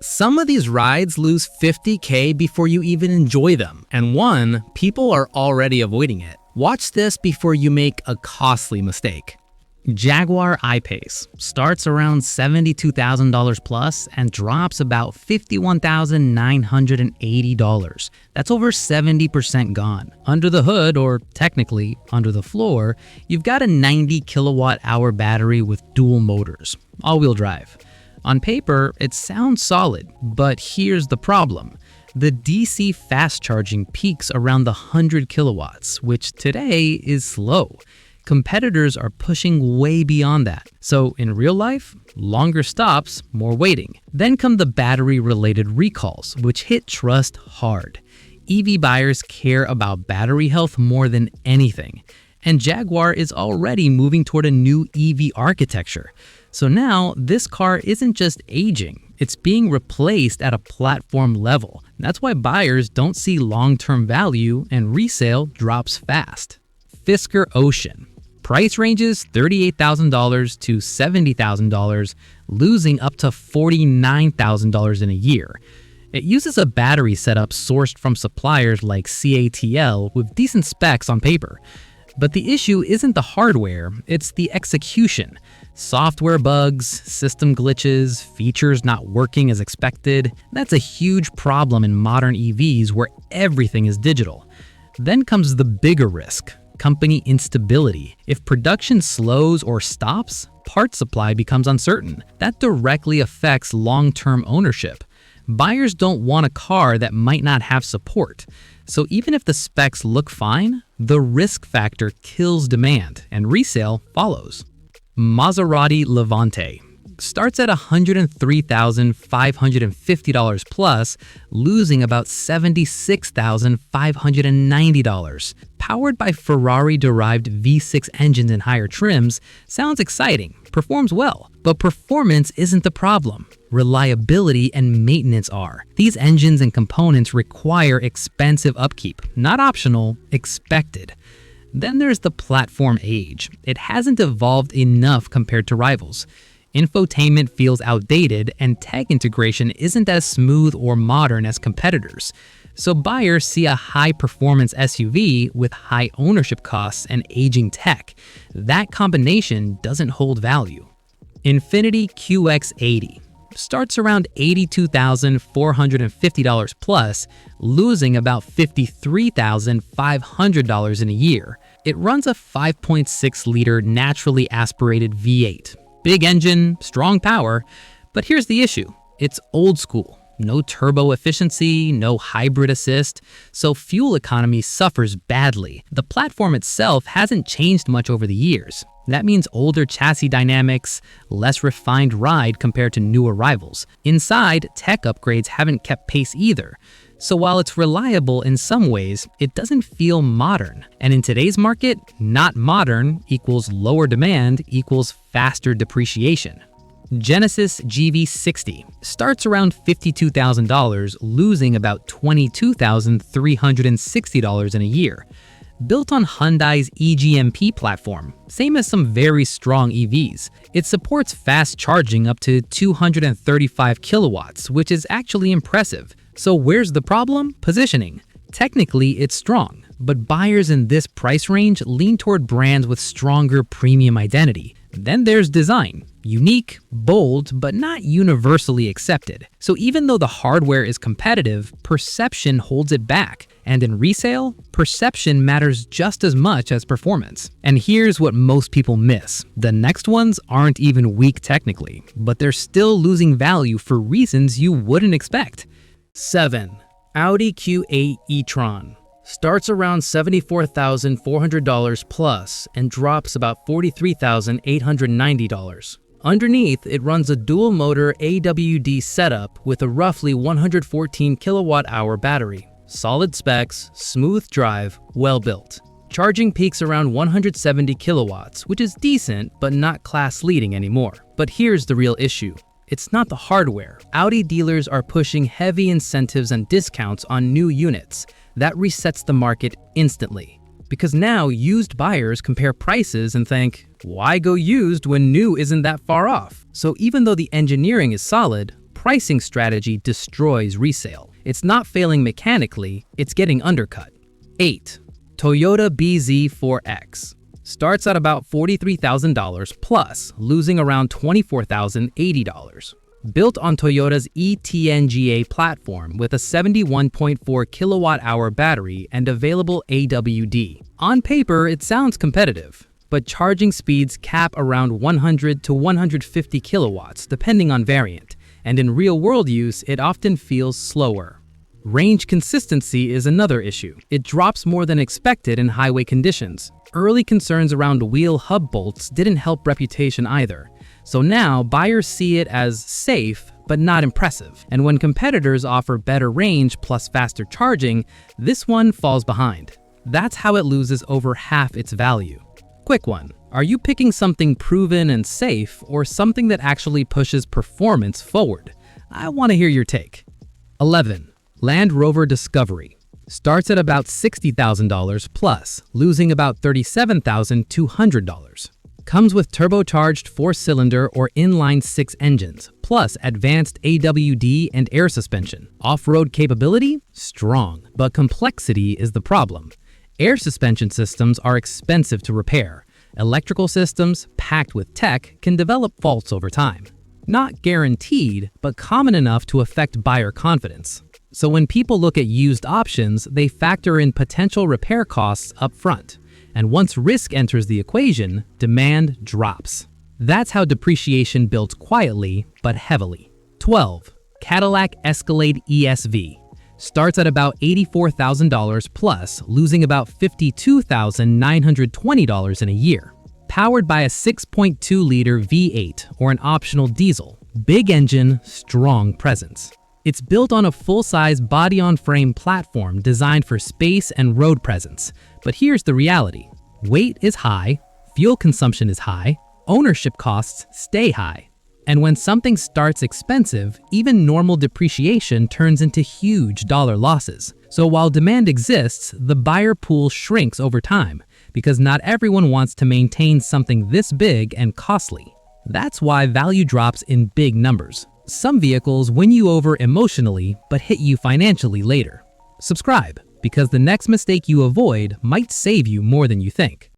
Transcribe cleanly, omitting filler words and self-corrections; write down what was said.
Some of these rides lose 50K before you even enjoy them, and one, people are already avoiding it. Watch this before you make a costly mistake. Jaguar I-Pace starts around $72,000 plus and drops about $51,980. That's over 70% gone. Under the hood, or technically under the floor, you've got a 90 kilowatt hour battery with dual motors, all-wheel drive. On paper, it sounds solid, but here's the problem. The DC fast charging peaks around the 100 kilowatts, which today is slow. Competitors are pushing way beyond that. So in real life, longer stops, more waiting. Then come the battery-related recalls, which hit trust hard. EV buyers care about battery health more than anything. And Jaguar is already moving toward a new EV architecture. So now, this car isn't just aging, it's being replaced at a platform level. That's why buyers don't see long-term value and resale drops fast. Fisker Ocean. Price ranges $38,000 to $70,000, losing up to $49,000 in a year. It uses a battery setup sourced from suppliers like CATL with decent specs on paper. But the issue isn't the hardware, it's the execution. Software bugs, system glitches, features not working as expected. That's a huge problem in modern EVs where everything is digital. Then comes the bigger risk. Company instability. If production slows or stops, part supply becomes uncertain. That directly affects long-term ownership. Buyers don't want a car that might not have support. So even if the specs look fine, the risk factor kills demand, and resale follows. Maserati Levante starts at $103,550 plus, losing about $76,590. Powered by Ferrari-derived V6 engines and higher trims, sounds exciting, performs well. But performance isn't the problem. Reliability and maintenance are. These engines and components require expensive upkeep, not optional, expected. Then there's the platform age. It hasn't evolved enough compared to rivals. Infotainment feels outdated, and tech integration isn't as smooth or modern as competitors. So buyers see a high-performance SUV with high ownership costs and aging tech. That combination doesn't hold value. Infiniti QX80 starts around $82,450 plus, losing about $53,500 in a year. It runs a 5.6-liter naturally aspirated V8. Big engine, strong power, but here's the issue. It's old school. No turbo efficiency, no hybrid assist, so fuel economy suffers badly. The platform itself hasn't changed much over the years. That means older chassis dynamics, less refined ride compared to newer rivals. Inside, tech upgrades haven't kept pace either. So while it's reliable in some ways, it doesn't feel modern. And in today's market, not modern equals lower demand equals faster depreciation. Genesis GV60 starts around $52,000, losing about $22,360 in a year. Built on Hyundai's eGMP platform, same as some very strong EVs. It supports fast charging up to 235 kilowatts, which is actually impressive. So where's the problem? Positioning. Technically, it's strong, but buyers in this price range lean toward brands with stronger premium identity. Then there's design. Unique, bold, but not universally accepted. So even though the hardware is competitive, perception holds it back. And in resale, perception matters just as much as performance. And here's what most people miss. The next ones aren't even weak technically, but they're still losing value for reasons you wouldn't expect. 7. Audi Q8 e-tron. Starts around $74,400 plus and drops about $43,890. Underneath, it runs a dual-motor AWD setup with a roughly 114 kilowatt-hour battery. Solid specs, smooth drive, well-built. Charging peaks around 170 kilowatts, which is decent but not class-leading anymore. But here's the real issue. It's not the hardware. Audi dealers are pushing heavy incentives and discounts on new units. That resets the market instantly. Because now used buyers compare prices and think, why go used when new isn't that far off? So even though the engineering is solid, pricing strategy destroys resale. It's not failing mechanically, it's getting undercut. 8. Toyota BZ4X. Starts at about $43,000 plus, losing around $24,080. Built on Toyota's eTNGA platform with a 71.4 kilowatt-hour battery and available AWD. On paper, it sounds competitive, but charging speeds cap around 100 to 150 kilowatts depending on variant, and in real-world use, it often feels slower. Range consistency is another issue. It drops more than expected in highway conditions. Early concerns around wheel hub bolts didn't help reputation either. So now, buyers see it as safe, but not impressive. And when competitors offer better range plus faster charging, this one falls behind. That's how it loses over half its value. Quick one. Are you picking something proven and safe, or something that actually pushes performance forward? I want to hear your take. 11. Land Rover Discovery. Starts at about $60,000 plus, losing about $37,200. Comes with turbocharged 4-cylinder or inline-6 engines, plus advanced AWD and air suspension. Off-road capability? Strong. But complexity is the problem. Air suspension systems are expensive to repair. Electrical systems, packed with tech, can develop faults over time. Not guaranteed, but common enough to affect buyer confidence. So when people look at used options, they factor in potential repair costs up front. And once risk enters the equation, demand drops. That's how depreciation builds quietly but heavily. 12. Cadillac Escalade ESV. Starts at about $84,000 plus, losing about $52,920 in a year. Powered by a 6.2-liter V8 or an optional diesel. Big engine, strong presence. It's built on a full-size body-on-frame platform designed for space and road presence. But here's the reality. Weight is high, fuel consumption is high, ownership costs stay high. And when something starts expensive, even normal depreciation turns into huge dollar losses. So while demand exists, the buyer pool shrinks over time because not everyone wants to maintain something this big and costly. That's why value drops in big numbers. Some vehicles win you over emotionally, but hit you financially later. Subscribe, because the next mistake you avoid might save you more than you think.